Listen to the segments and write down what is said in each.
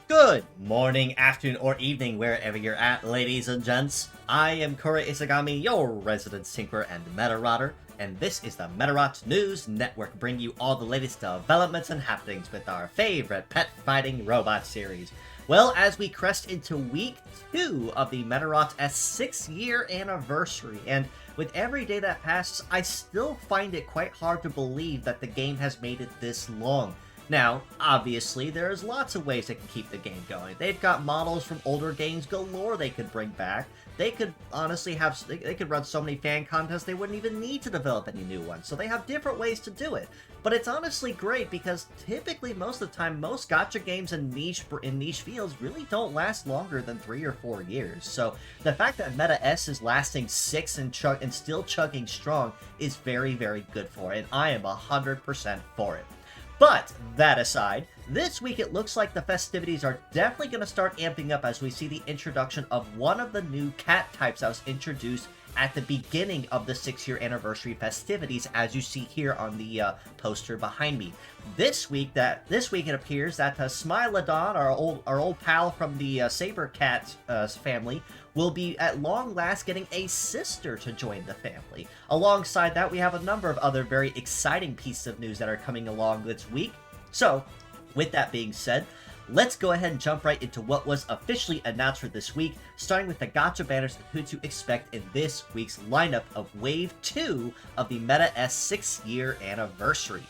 Good morning, afternoon, or evening, wherever you're at, ladies and gents. I am Kura Isagami, your resident tinkerer and Medarot, and this is the Medarot News Network, bringing you all the latest developments and happenings with our favorite pet fighting robot series. Well, as we crest into week 2 of the Medarot S 6-year anniversary, and with every day that passes, I still find it quite hard to believe that the game has made it this long. Now, obviously, there's lots of ways they can keep the game going. They've got models from older games galore they could bring back. They could honestly have, they could run so many fan contests they wouldn't even need to develop any new ones. So they have different ways to do it. But it's honestly great because typically most of the time, most gacha games in niche fields really don't last longer than 3 or 4 years. So the fact that Meta S is lasting 6 and still chugging strong is very, very good for it. And I am 100% for it. But, that aside, this week it looks like the festivities are definitely going to start amping up as we see the introduction of one of the new cat types that was introduced at the beginning of the 6-year anniversary festivities, as you see here on the poster behind me. This week it appears that Smilodon, our old pal from the SABER-CAT family, will be at long last getting a sister to join the family. Alongside that, we have a number of other very exciting pieces of news that are coming along this week. So, with that being said, let's go ahead and jump right into what was officially announced for this week, starting with the gacha banners and who to expect in this week's lineup of Wave 2 of the Meta S 6-year anniversary.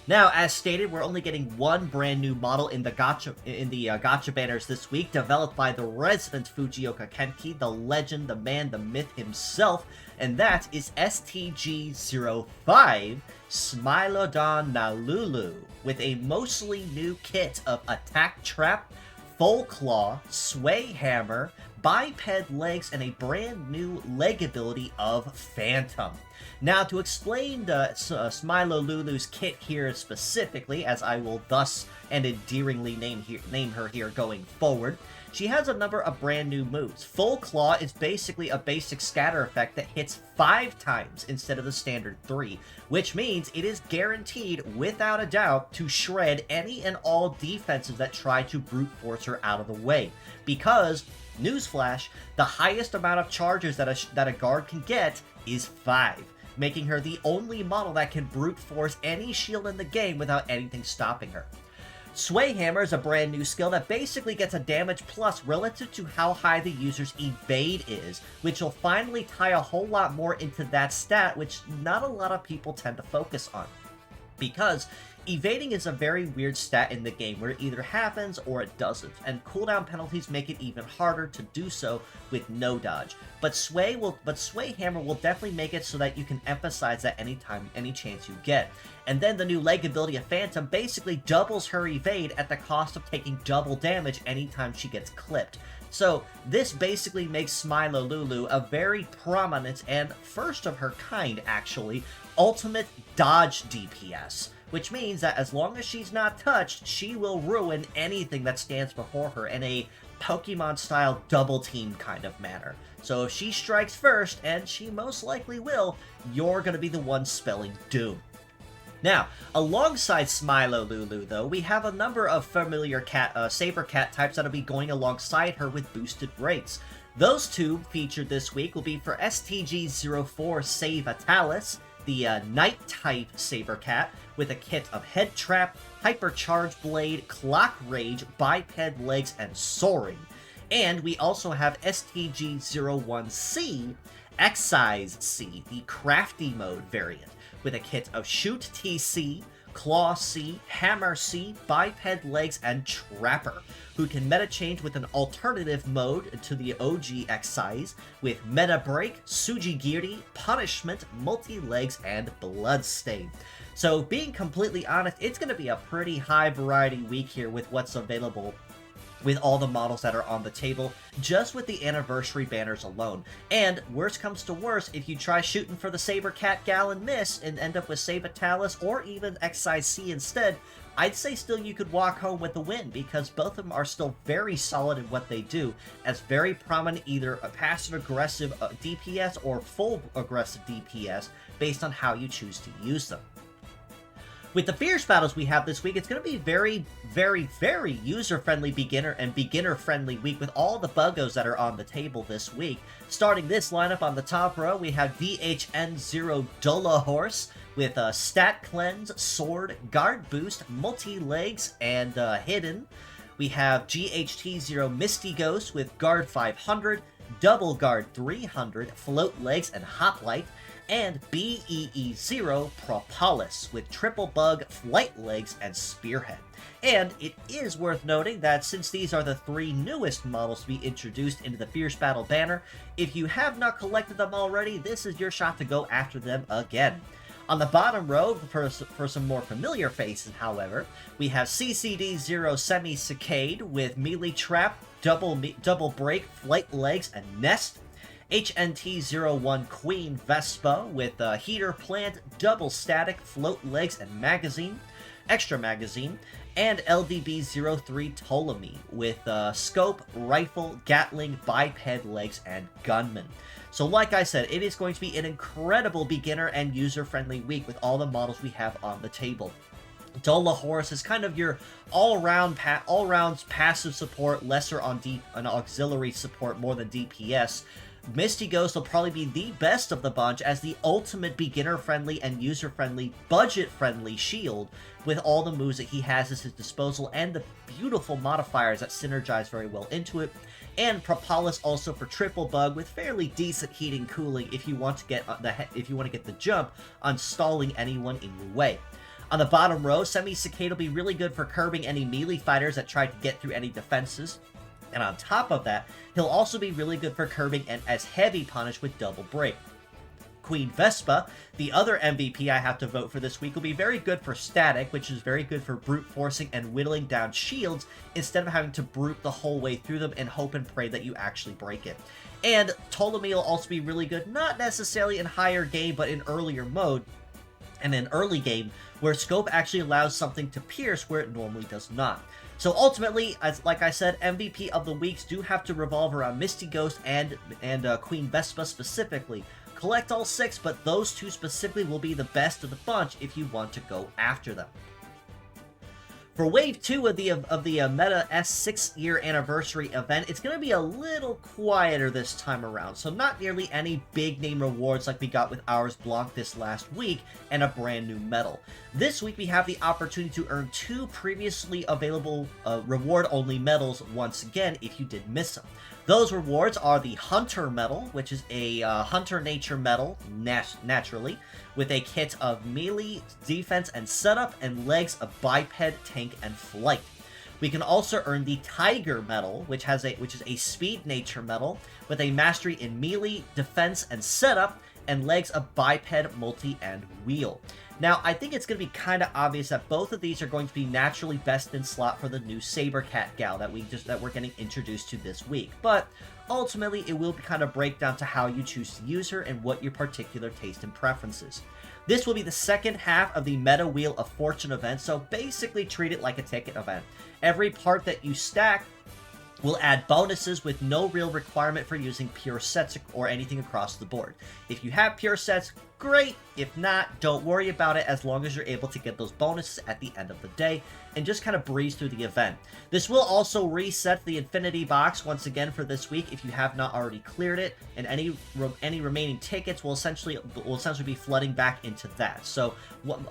Now, as stated, we're only getting one brand new model in the gacha banners this week, developed by the resident Fujioka Kenki, the legend, the man, the myth himself, and that is STG-05 Smilodon Nalulu, with a mostly new kit of Attack Trap, Full Claw, Sway Hammer, Biped Legs, and a brand new leg ability of Phantom. Now, to explain the Smilolulu's kit here specifically, as I will thus and endearingly name her here going forward, she has a number of brand new moves. Full Claw is basically a basic scatter effect that hits 5 times instead of the standard 3, which means it is guaranteed, without a doubt, to shred any and all defenses that try to brute force her out of the way. Because, newsflash, the highest amount of charges that a guard can get is 5. Making her the only model that can brute force any shield in the game without anything stopping her. Sway Hammer is a brand new skill that basically gets a damage plus relative to how high the user's evade is, which will finally tie a whole lot more into that stat, which not a lot of people tend to focus on. Because evading is a very weird stat in the game where it either happens or it doesn't, and cooldown penalties make it even harder to do so with no dodge. But Sway Hammer will definitely make it so that you can emphasize that anytime, any chance you get. And then the new leg ability of Phantom basically doubles her evade at the cost of taking double damage anytime she gets clipped. So this basically makes Smilolulu a very prominent and first of her kind, actually, ultimate Dodge DPS. Which means that as long as she's not touched, she will ruin anything that stands before her in a Pokemon-style double-team kind of manner. So if she strikes first, and she most likely will, you're going to be the one spelling doom. Now, alongside Smilolulu, though, we have a number of familiar SABER-CAT types that'll be going alongside her with boosted rates. Those two featured this week will be for STG-04 Savatalis, the Night-type SABER-CAT, with a kit of Head Trap, Hypercharge Blade, Clock Rage, Biped Legs, and Soaring. And we also have STG-01C, Excise C, the Crafty Mode variant, with a kit of Shoot TC, Claw C, Hammer C, Biped Legs, and Trapper, who can meta change with an alternative mode to the OG Excise with Meta Break, Sujigiri, Punishment, Multi-Legs, and Bloodstain. So, being completely honest, it's going to be a pretty high variety week here with what's available with all the models that are on the table, just with the anniversary banners alone. And, worst comes to worst, if you try shooting for the SABER-CAT gal and miss, and end up with Savatalis or even Excise C instead, I'd say still you could walk home with the win, because both of them are still very solid in what they do, as very prominent either a passive-aggressive DPS or full-aggressive DPS, based on how you choose to use them. With the fierce battles we have this week, it's going to be very, very user-friendly beginner and beginner-friendly week with all the buggos that are on the table this week. Starting this lineup on the top row, we have DHN0 Dulla Horse with Stat Cleanse, Sword, Guard Boost, Multi-Legs, and Hidden. We have GHT0 Misty Ghost with Guard 500, Double Guard 300, Float Legs, and Hoplite. And BEE0 Propolis with Triple Bug, Flight Legs, and Spearhead. And it is worth noting that since these are the 3 newest models to be introduced into the Fierce Battle banner, if you have not collected them already, this is your shot to go after them again. On the bottom row, for some more familiar faces, however, we have CCD0 Semi-Cicade with Melee Trap, Double Break, Flight Legs, and Nest. HNT01 Queen Vespa with Heater Plant, Double Static, Float Legs, and Magazine, Extra Magazine, and LDB03 Ptolemy with Scope, Rifle, Gatling, Biped Legs, and Gunman. So like I said, it is going to be an incredible beginner and user-friendly week with all the models we have on the table. Dulla Horse is kind of your all-round passive support, lesser on an auxiliary support more than DPS. Misty Ghost will probably be the best of the bunch as the ultimate beginner-friendly and user-friendly, budget-friendly shield with all the moves that he has at his disposal and the beautiful modifiers that synergize very well into it. And Propolis also for Triple Bug with fairly decent heating cooling if you want to get the jump on stalling anyone in your way. On the bottom row, Semi-Cicade will be really good for curbing any melee fighters that try to get through any defenses. And on top of that, he'll also be really good for curbing and as heavy punish with Double Break. Queen Vespa, the other MVP I have to vote for this week, will be very good for static, which is very good for brute forcing and whittling down shields instead of having to brute the whole way through them and hope and pray that you actually break it. And Ptolemy will also be really good, not necessarily in higher game, but in earlier mode, and in early game, where Scope actually allows something to pierce where it normally does not. So ultimately, like I said, MVP of the weeks do have to revolve around Misty Ghost and Queen Vespa specifically. Collect all 6, but those 2 specifically will be the best of the bunch if you want to go after them. For Wave 2 of the Medarot S 6-year anniversary event, it's going to be a little quieter this time around, so not nearly any big-name rewards like we got with Ars Blanc this last week, and a brand new medal. This week we have the opportunity to earn 2 previously available reward-only medals once again if you did miss them. Those rewards are the Hunter Medal, which is a Hunter Nature Medal, naturally, with a kit of melee, defense, and setup, and legs of biped, tank, and flight. We can also earn the Tiger Medal, which is a Speed Nature Medal, with a mastery in melee, defense, and setup, and legs of biped, multi, and wheel. Now, I think it's going to be kind of obvious that both of these are going to be naturally best in slot for the new SABER-CAT gal that we're getting introduced to this week. But ultimately, it will kind of break down to how you choose to use her and what your particular taste and preferences. This will be the second half of the Meta Wheel of Fortune event, so basically treat it like a ticket event. Every part that you stack will add bonuses with no real requirement for using pure sets or anything across the board. If you have pure sets, great. If not, don't worry about it as long as you're able to get those bonuses at the end of the day and just kind of breeze through the event. This will also reset the Infinity Box once again for this week if you have not already cleared it, and any remaining tickets will essentially be flooding back into that. So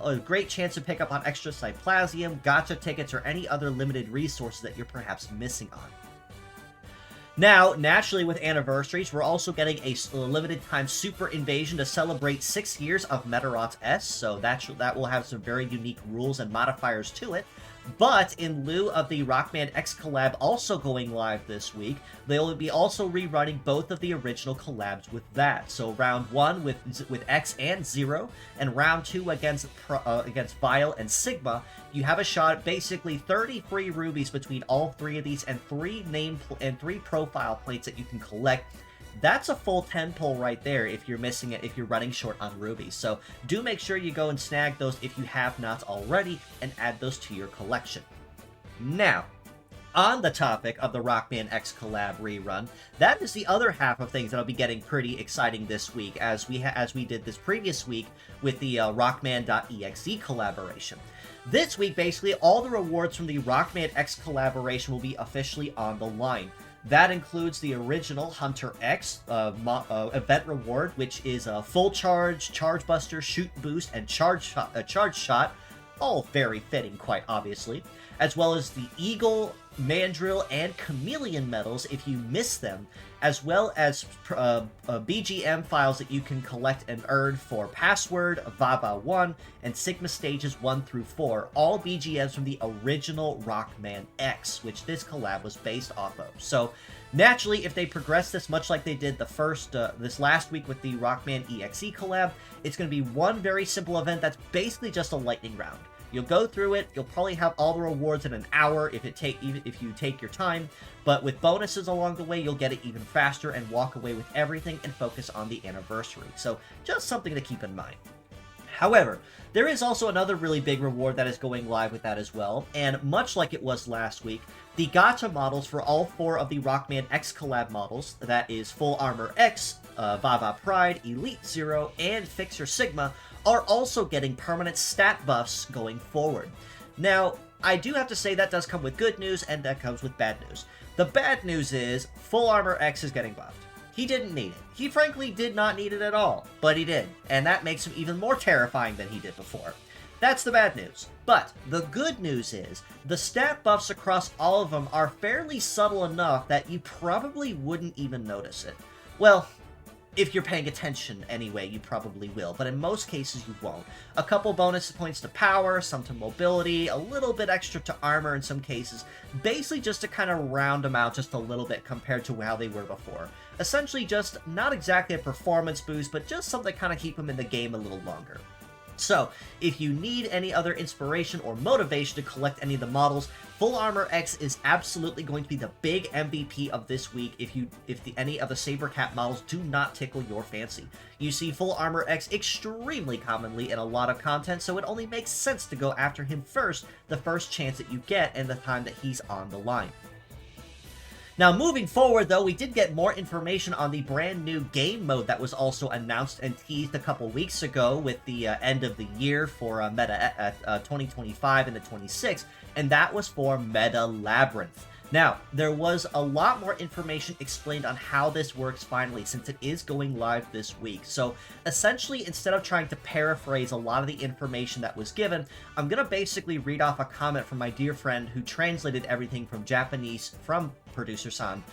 a great chance to pick up on extra Cyplasium, gacha tickets, or any other limited resources that you're perhaps missing on. Now, naturally with anniversaries, we're also getting a limited time Super Invasion to celebrate 6 years of Medarot S, so that will have some very unique rules and modifiers to it. But in lieu of the Rockman X collab also going live this week, they'll be also rerunning both of the original collabs with that. So round 1 with X and Zero, and round 2 against Vile and Sigma, you have a shot at basically 30 free rubies between all 3 of these and 3 profile plates that you can collect. That's a full 10 pull right there if you're missing it, if you're running short on rubies. So do make sure you go and snag those if you have not already and add those to your collection. Now, On the topic of the Rockman X collab rerun, that is the other half of things that'll be getting pretty exciting this week, as we did this previous week with the Rockman.exe collaboration. This week, basically, all the rewards from the Rockman X collaboration will be officially on the line. That includes the original Hunter X event reward, which is a full charge, charge buster, shoot boost, and charge shot, all very fitting, quite obviously, as well as the Eagle, Mandrill, and Chameleon medals if you miss them, as well as BGM files that you can collect and earn for Password, Vava 1, and Sigma Stages 1 through 4, all BGMs from the original Rockman X, which this collab was based off of. So, naturally, if they progress this much like they did this last week with the Rockman EXE collab, it's going to be one very simple event that's basically just a lightning round. You'll go through it, you'll probably have all the rewards in an hour if you take your time, but with bonuses along the way, you'll get it even faster and walk away with everything and focus on the anniversary. So, just something to keep in mind. However, there is also another really big reward that is going live with that as well, and much like it was last week, the gacha models for all 4 of the Rockman X collab models, that is Full Armor X, Vava Pride, Elite Zero, and Fixer Sigma, are also getting permanent stat buffs going forward. Now, I do have to say that does come with good news, and that comes with bad news. The bad news is, Full Armor X is getting buffed. He didn't need it. He frankly did not need it at all, but he did, and that makes him even more terrifying than he did before. That's the bad news. But the good news is, the stat buffs across all of them are fairly subtle enough that you probably wouldn't even notice it. Well, if you're paying attention anyway, you probably will, but in most cases you won't. A couple bonus points to power, some to mobility, a little bit extra to armor in some cases, basically just to kind of round them out just a little bit compared to how they were before. Essentially just not exactly a performance boost, but just something to kind of keep them in the game a little longer. So, if you need any other inspiration or motivation to collect any of the models, Full Armor X is absolutely going to be the big MVP of this week if any of the SABER-CAT models do not tickle your fancy. You see Full Armor X extremely commonly in a lot of content, so it only makes sense to go after him first, the first chance that you get and the time that he's on the line. Now, moving forward, though, we did get more information on the brand new game mode that was also announced and teased a couple weeks ago with the end of the year for Meta 2025 and the 26th, and that was for Meta Labyrinth. Now, there was a lot more information explained on how this works finally, since it is going live this week. So, essentially, instead of trying to paraphrase a lot of the information that was given, I'm going to basically read off a comment from my dear friend who translated everything from Japanese from Producer-san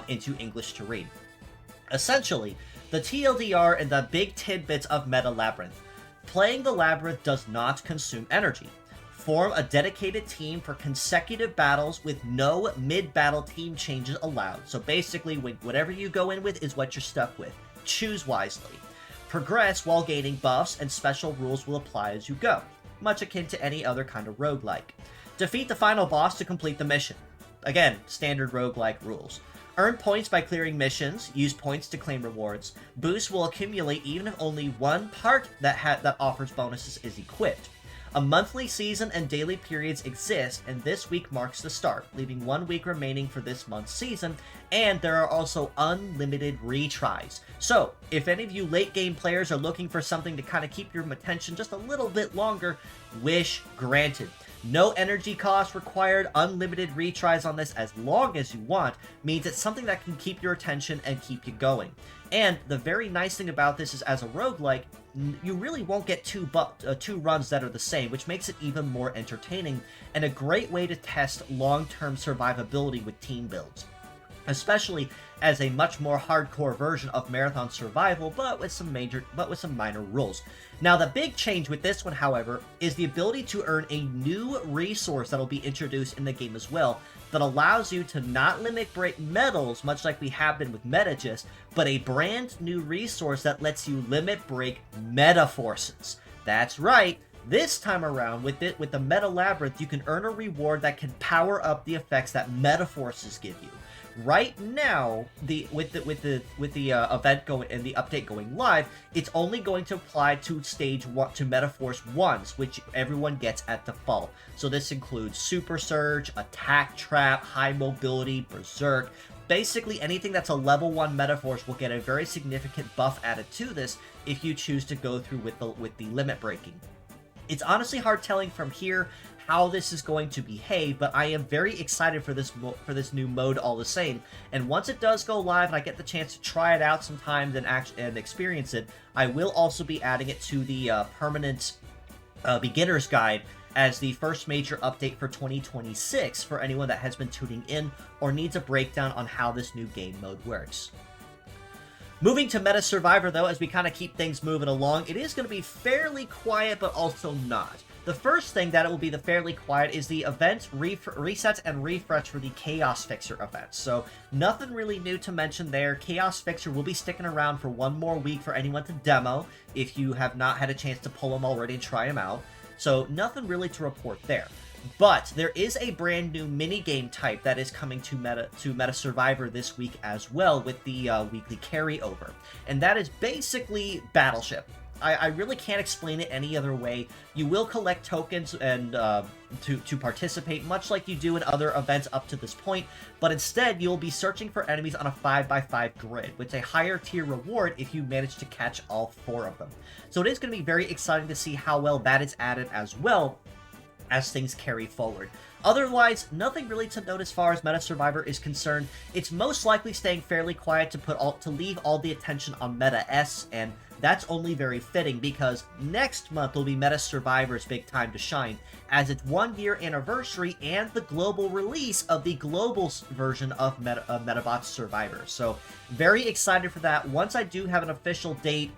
into English to read. Essentially, the TLDR and the big tidbits of Meta Labyrinth. Playing the Labyrinth does not consume energy. Form a dedicated team for consecutive battles with no mid-battle team changes allowed. So basically, whatever you go in with is what you're stuck with. Choose wisely. Progress while gaining buffs, and special rules will apply as you go. Much akin to any other kind of roguelike. Defeat the final boss to complete the mission. Again, standard roguelike rules. Earn points by clearing missions. Use points to claim rewards. Boosts will accumulate even if only one part that offers bonuses is equipped. A monthly season and daily periods exist, and this week marks the start, leaving 1 week remaining for this month's season, and there are also unlimited retries. So, if any of you late game players are looking for something to kind of keep your attention just a little bit longer, wish granted. No energy cost required, unlimited retries on this as long as you want, means it's something that can keep your attention and keep you going. And the very nice thing about this is, as a roguelike, you really won't get two runs that are the same, which makes it even more entertaining, and a great way to test long-term survivability with team builds. Especially as a much more hardcore version of Marathon Survival, but with some minor rules. Now, the big change with this one, however, is the ability to earn a new resource that'll be introduced in the game as well, that allows you to not limit break medals, much like we have been with Metagist, but a brand new resource that lets you limit break meta forces. That's right. This time around, with the Meta Labyrinth, you can earn a reward that can power up the effects that meta forces give you. Right now, with the event going and the update going live, it's only going to apply to stage 1 to Metaforce 1s, which everyone gets at default. So this includes Super Surge, Attack Trap, High Mobility, Berserk. Basically, anything that's a level 1 Metaforce will get a very significant buff added to this if you choose to go through with the limit breaking. It's honestly hard telling from here how this is going to behave, but I am very excited for this new mode all the same. And once it does go live and I get the chance to try it out sometimes and experience it, I will also be adding it to the permanent beginner's guide as the first major update for 2026 for anyone that has been tuning in or needs a breakdown on how this new game mode works. Moving to Meta Survivor, though, as we kind of keep things moving along, it is going to be fairly quiet, but also not. The first thing that it will be the fairly quiet is the event resets and refresh for the Chaos Fixer event. So nothing really new to mention there. Chaos Fixer will be sticking around for one more week for anyone to demo if you have not had a chance to pull them already and try them out. So nothing really to report there. But there is a brand new minigame type that is coming to Meta Survivor this week as well with the weekly carryover. And that is basically Battleship. I really can't explain it any other way. You will collect tokens and to participate, much like you do in other events up to this point, but instead you'll be searching for enemies on a 5x5 grid, with a higher tier reward if you manage to catch all 4 of them. So it is going to be very exciting to see how well that is added as well as things carry forward. Otherwise, nothing really to note as far as Meta Survivor is concerned. It's most likely staying fairly quiet to leave all the attention on Meta S, and that's only very fitting because next month will be Meta Survivor's big time to shine, as it's 1 year anniversary and the global release of the global version of Medabots Survivor. So very excited for that. Once I do have an official date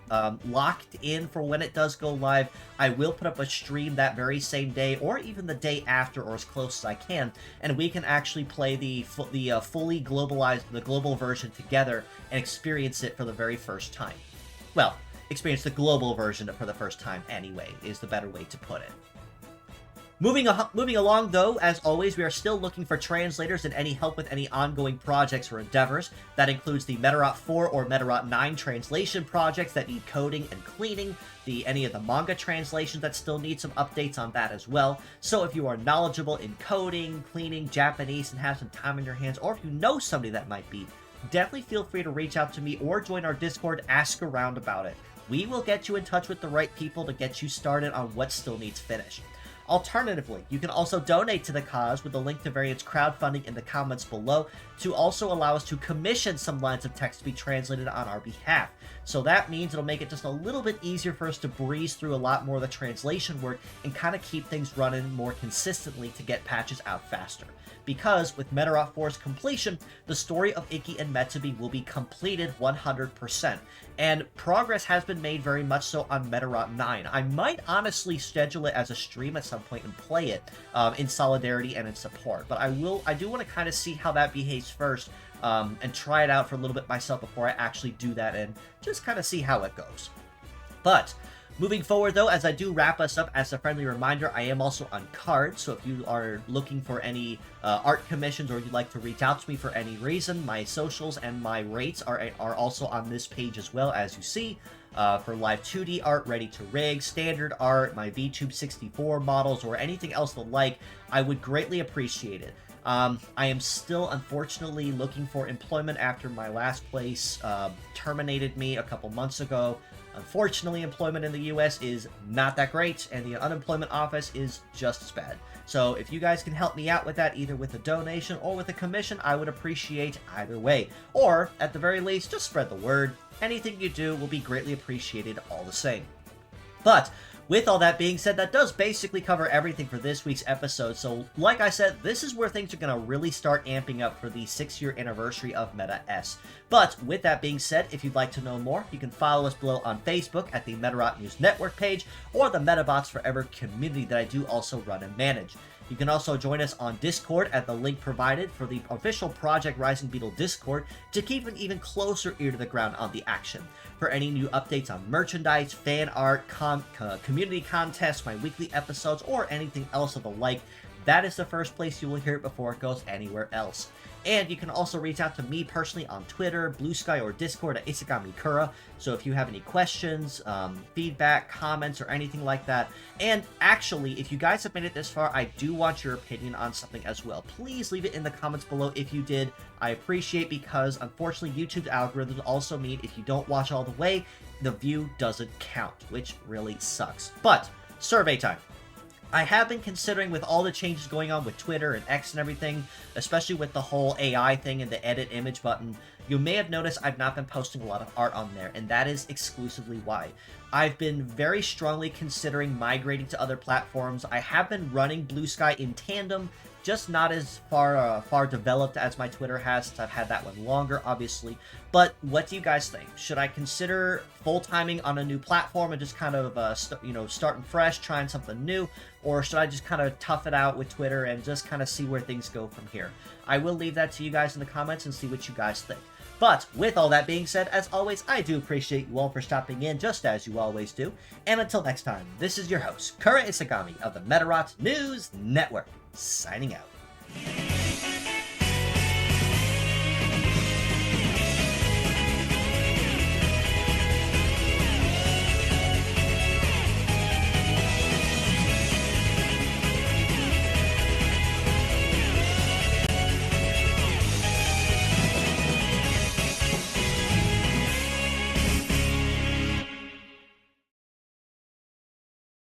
locked in for when it does go live, I will put up a stream that very same day or even the day after or as close as I can, and we can actually play the fully globalized, the global version together and experience it for the very first time. Well, experience the global version for the first time anyway, is the better way to put it. Moving along, though, as always, we are still looking for translators and any help with any ongoing projects or endeavors. That includes the Medarot 4 or Medarot 9 translation projects that need coding and cleaning, any of the manga translations that still need some updates on that as well. So if you are knowledgeable in coding, cleaning, Japanese, and have some time on your hands, or if you know somebody that might be, definitely feel free to reach out to me or join our Discord, ask around about it. We will get you in touch with the right people to get you started on what still needs finished. Alternatively, you can also donate to the cause with the link to Variant's crowdfunding in the comments below to also allow us to commission some lines of text to be translated on our behalf. So that means it'll make it just a little bit easier for us to breeze through a lot more of the translation work and kind of keep things running more consistently to get patches out faster. Because with Medarot 4's completion, the story of Ikki and Metsubi will be completed 100%. And progress has been made very much so on Medarot 9. I might honestly schedule it as a stream at some point and play it in solidarity and in support. But I do want to kind of see how that behaves first and try it out for a little bit myself before I actually do that and just kind of see how it goes. But moving forward, though, as I do wrap us up, as a friendly reminder, I am also on Cards, so if you are looking for any art commissions or you'd like to reach out to me for any reason, my socials and my rates are also on this page as well, as you see, for live 2D art, ready to rig, standard art, my VTube 64 models, or anything else the like. I would greatly appreciate it. I am still, unfortunately, looking for employment after my last place terminated me a couple months ago. Unfortunately, employment in the US is not that great, and the unemployment office is just as bad. So if you guys can help me out with that, either with a donation or with a commission, I would appreciate either way. Or, at the very least, just spread the word. Anything you do will be greatly appreciated all the same. But with all that being said, that does basically cover everything for this week's episode. So, like I said, this is where things are going to really start amping up for the 6-year anniversary of Meta S. But with that being said, if you'd like to know more, you can follow us below on Facebook at the Medarot News Network page or the Metabots Forever community that I do also run and manage. You can also join us on Discord at the link provided for the official Project Rising Beetle Discord to keep an even closer ear to the ground on the action. For any new updates on merchandise, fan art, community contests, my weekly episodes, or anything else of the like, that is the first place you will hear it before it goes anywhere else. And you can also reach out to me personally on Twitter, Blue Sky, or Discord at Isagamikura. So if you have any questions, feedback, comments, or anything like that. And actually, if you guys have made it this far, I do want your opinion on something as well. Please leave it in the comments below if you did. I appreciate, because unfortunately YouTube's algorithms also mean if you don't watch all the way, the view doesn't count, which really sucks. But survey time. I have been considering, with all the changes going on with Twitter and X and everything, especially with the whole AI thing and the edit image button, you may have noticed I've not been posting a lot of art on there, and that is exclusively why. I've been very strongly considering migrating to other platforms. I have been running Blue Sky in tandem, just not as far developed as my Twitter has, since I've had that one longer, obviously. But what do you guys think? Should I consider full-timing on a new platform and just kind of, starting fresh, trying something new? Or should I just kind of tough it out with Twitter and just kind of see where things go from here? I will leave that to you guys in the comments and see what you guys think. But with all that being said, as always, I do appreciate you all for stopping in, just as you always do. And until next time, this is your host, Kura Isagami of the Medarot News Network, signing out.